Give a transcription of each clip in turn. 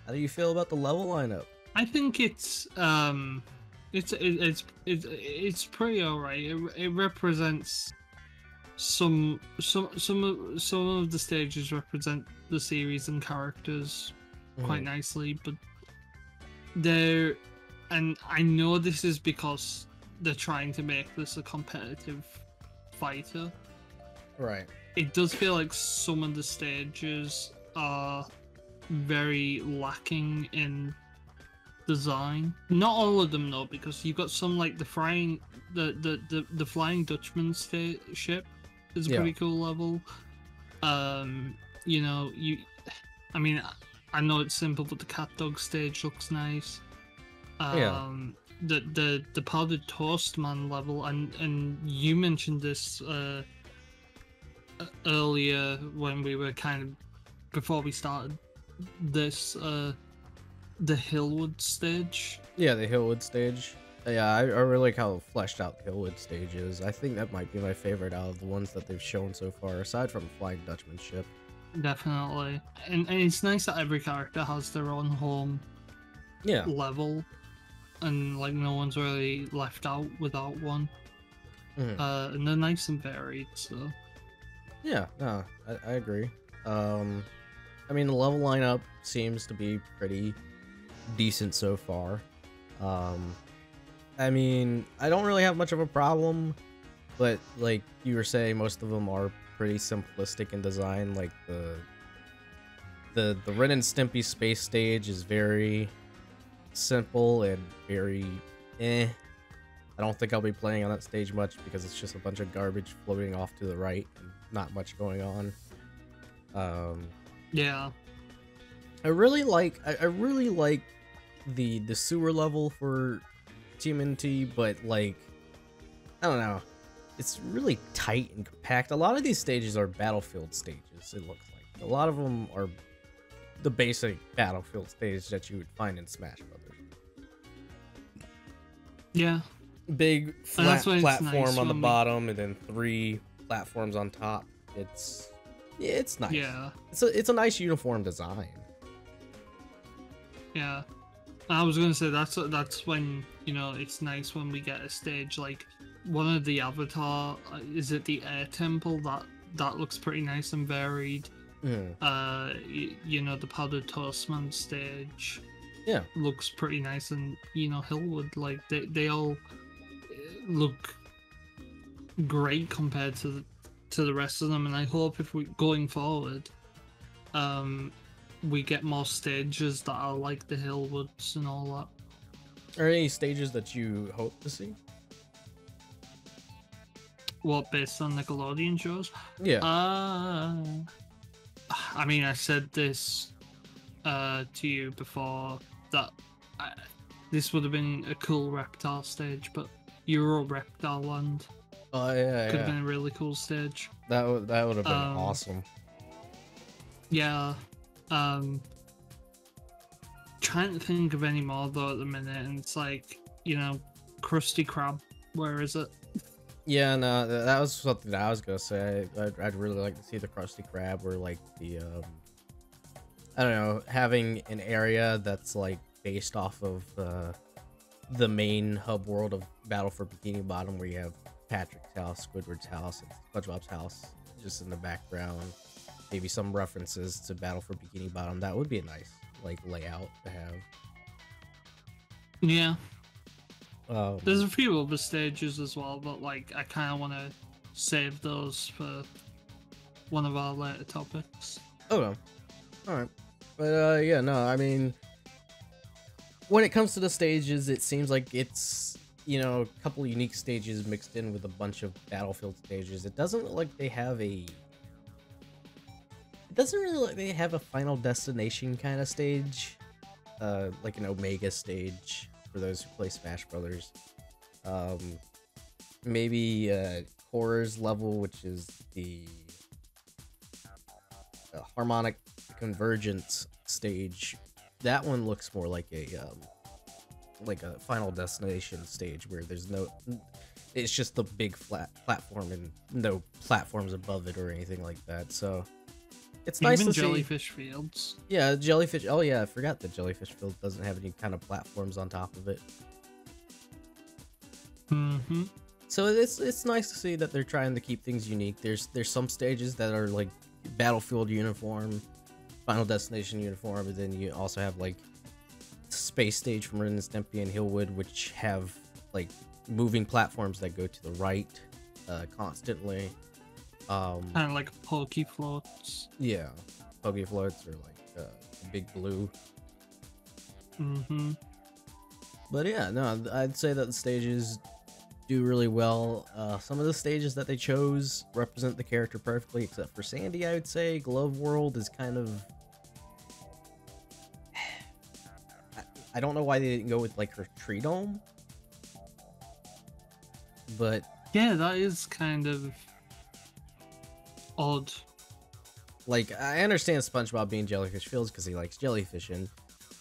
How do you feel about the level lineup? I think it's pretty alright. It represents some of the stages represent the series and characters quite nicely, but they're, and I know this is because they're trying to make this a competitive fighter. Right. It does feel like some of the stages are very lacking in design. Not all of them though, because you've got some like the Flying Dutchman ship is a pretty cool level. You know, I mean, I know it's simple, but the cat dog stage looks nice. The powdered toast man level, and you mentioned this earlier when we were kind of before we started this, the Hillwood stage. Yeah, the Hillwood stage. Yeah, I really like how fleshed out the Hillwood stage is. I think that might be my favorite out of the ones that they've shown so far, aside from Flying Dutchman ship. Definitely, and it's nice that every character has their own home level, and like no one's really left out without one. And they're nice and varied, so yeah, no, I agree. I mean, the level lineup seems to be pretty decent so far. I mean, I don't really have much of a problem, but like you were saying, most of them are pretty simplistic in design. Like the Ren and Stimpy space stage is very simple and very I don't think I'll be playing on that stage much because it's just a bunch of garbage floating off to the right and not much going on. yeah, I really like the sewer level for TMNT, but like I don't know, it's really tight and compact. A lot of these stages are battlefield stages. It looks like a lot of them are the basic battlefield stage that you would find in Smash Brothers. Yeah, big flat platform nice on the bottom and then 3 platforms on top. It's nice. Yeah, it's a nice uniform design. Yeah, I was gonna say that's when, you know, it's nice when we get a stage like one of the Avatar. Is it the Air Temple? That looks pretty nice and varied. You know, the Powdered Toastman stage. Yeah, looks pretty nice, and you know, Hillwood, like they all look great compared to the rest of them. And I hope if we going forward, we get more stages that are like the Hillwoods and all that. Are any stages that you hope to see? What, based on Nickelodeon shows? Yeah. I mean, I said this to you before that this would have been a cool Reptar stage, but Euro Reptar Land. Oh yeah, could have been a really cool stage. That would have been awesome. Yeah. Trying to think of any more though at the minute, and it's like, you know, Krusty Krab. Where is it? Yeah, no, that was something that I was gonna say. I'd really like to see the Krusty Krab, or like the I don't know, having an area that's like based off of the main hub world of Battle for Bikini Bottom, where you have Patrick's house, Squidward's house, and SpongeBob's house just in the background. Maybe some references to Battle for Bikini Bottom. That would be a nice like layout to have. Yeah. There's a few other stages as well, but like I kind of want to save those for one of our later topics. Okay. All right. But yeah, no, I mean, when it comes to the stages, it seems like it's, you know, a couple unique stages mixed in with a bunch of battlefield stages. It doesn't look like they have a Final Destination kind of stage, like an Omega stage for those who play Smash Brothers. Maybe Horror's level, which is the harmonic convergence stage. That one looks more like a Final Destination stage, where there's no, it's just the big flat platform and no platforms above it or anything like that. So it's nice Even to Jellyfish Fields. Yeah, Jellyfish. Oh yeah, I forgot that Jellyfish Field doesn't have any kind of platforms on top of it. Mm-hmm. So it's nice to see that they're trying to keep things unique. There's some stages that are like Battlefield uniform, Final Destination uniform, but then you also have like Space Stage from Ren and Stimpy and Hillwood, which have like moving platforms that go to the right constantly. Kind of like pokey floats. Yeah, pokey floats or like big blue. Mm-hmm. But yeah, no, I'd say that the stages do really well. Some of the stages that they chose represent the character perfectly, except for Sandy, I would say. Glove World is kind of... I don't know why they didn't go with, like, her tree dome. But... yeah, that is kind of odd. Like, I understand SpongeBob being Jellyfish Fields because he likes jellyfishing.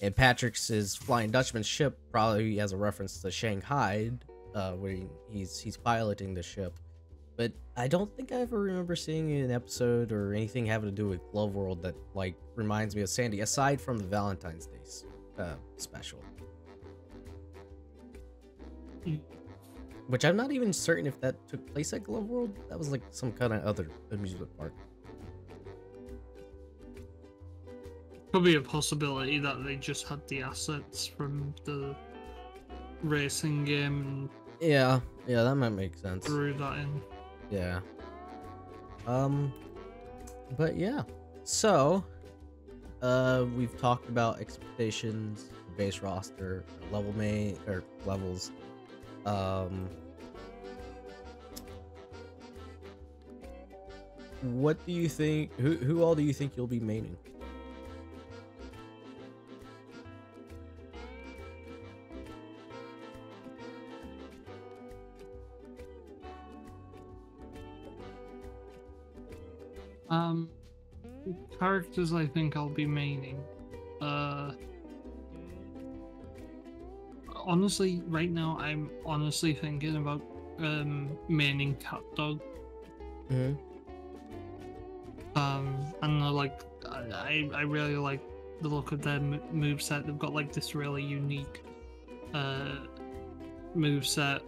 And Patrick's Flying Dutchman's ship probably has a reference to Shanghai, where he's piloting the ship. But I don't think I ever remember seeing an episode or anything having to do with Glove World that like reminds me of Sandy, aside from the Valentine's Day special. Which I'm not even certain if that took place at Glove World. That was like some kind of other amusement park. Could be a possibility that they just had the assets from the racing game and Yeah, that might make sense. threw that in. Yeah. But yeah. So, we've talked about expectations, base roster, level main or levels. What do you think? Who all do you think you'll be maining? Characters I think I'll be maining. Honestly, right now I'm honestly thinking about maining CatDog. Mm-hmm. And I really like the look of their moveset. They've got like this really unique moveset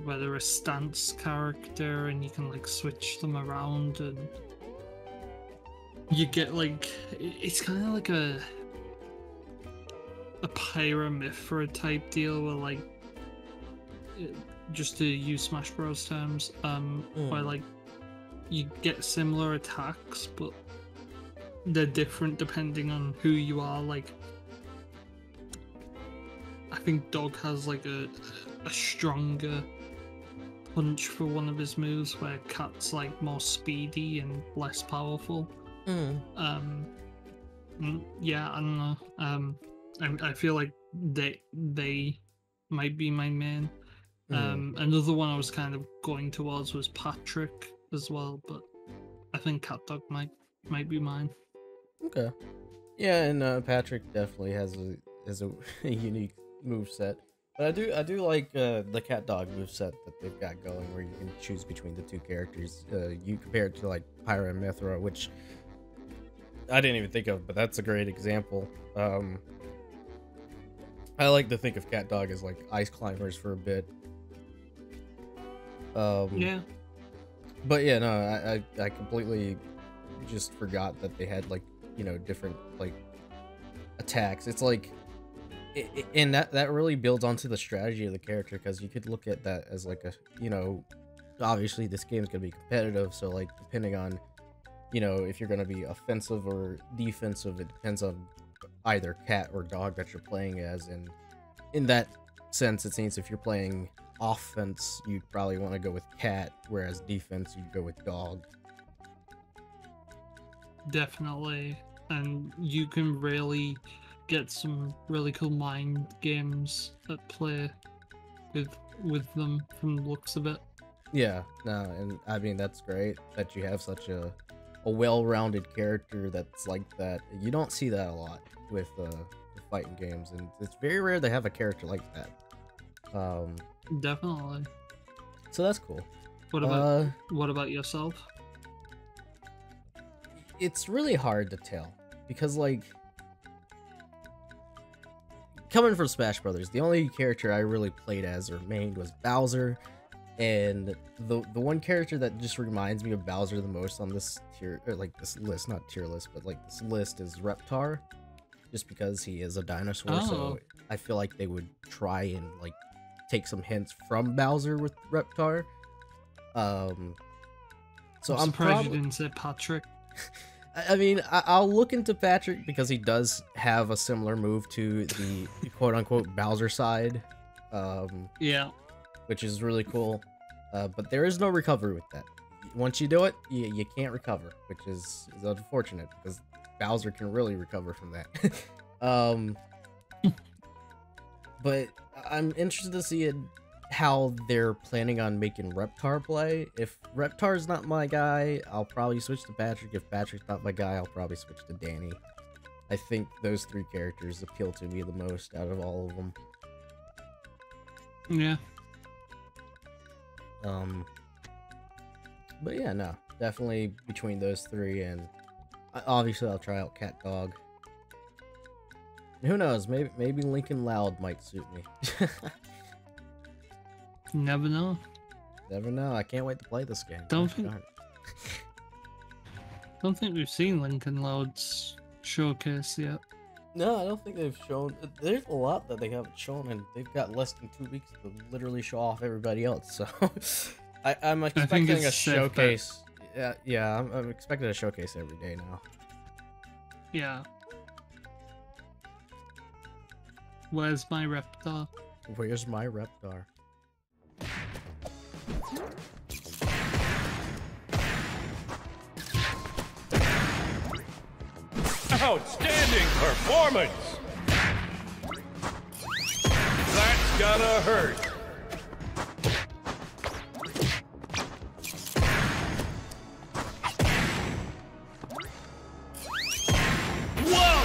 where they're a stance character and you can like switch them around and you get like it's kind of like a Pyramithra type deal where like just to use Smash Bros terms where like you get similar attacks but they're different depending on who you are. Like I think Dog has like a stronger punch for one of his moves where Cat's like more speedy and less powerful. Yeah, I don't know. I feel like they might be my main. Another one I was kind of going towards was Patrick as well, but I think CatDog might be mine. Okay. Yeah, and Patrick definitely has a unique moveset. But I do like the CatDog moveset that they've got going, where you can choose between the two characters. You compare it to like Pyramithra, which I didn't even think of, but that's a great example. I like to think of CatDog as like ice climbers for a bit. Yeah. But yeah, no, I completely just forgot that they had like, you know, different like attacks. It's like, and that really builds onto the strategy of the character, because you could look at that as like a, you know, obviously this game's gonna be competitive, so like depending on, you know, if you're gonna be offensive or defensive, it depends on either cat or dog that you're playing as. And in that sense, it seems if you're playing offense, you'd probably want to go with cat, whereas defense, you'd go with dog. Definitely. And you can really get some really cool mind games that play with them from the looks of it. Yeah, no, and I mean, that's great that you have such a well-rounded character that's like that. You don't see that a lot with fighting games, and it's very rare to have a character like that. Definitely. So that's cool. What about yourself? it's really hard to tell because, like, coming from Smash Brothers, the only character I really played as or mained was Bowser, and the one character that just reminds me of Bowser the most on this tier, or like this list, not tier list, but like this list, is Reptar, just because he is a dinosaur. So I feel like they would try and like take some hints from Bowser with Reptar. So I'm surprised you didn't say Patrick. I mean, I'll look into Patrick because he does have a similar move to the quote-unquote Bowser side. Yeah. Which is really cool. But there is no recovery with that. Once you do it, you can't recover, which is unfortunate because Bowser can really recover from that. But I'm interested to see how they're planning on making Reptar play. If Reptar's not my guy, I'll probably switch to Patrick. If Patrick's not my guy, I'll probably switch to Danny. I think those three characters appeal to me the most out of all of them. Yeah. But yeah, no, definitely between those three, and obviously I'll try out Cat Dog. Who knows? Maybe Lincoln Loud might suit me. Never know. Never know. I can't wait to play this game. Don't think we've seen Lincoln Loud's showcase yet. No, I don't think they've shown. There's a lot that they haven't shown, and they've got less than 2 weeks to literally show off everybody else. So I'm expecting a showcase. Yeah, I'm expecting a showcase every day now. Yeah. Where's my Reptar? Where's my Reptar? Outstanding performance! That's gonna hurt. Whoa!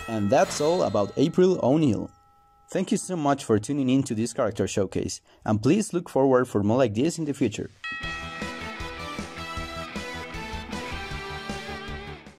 And that's all about April O'Neil. Thank you so much for tuning in to this character showcase, and please look forward for more like this in the future.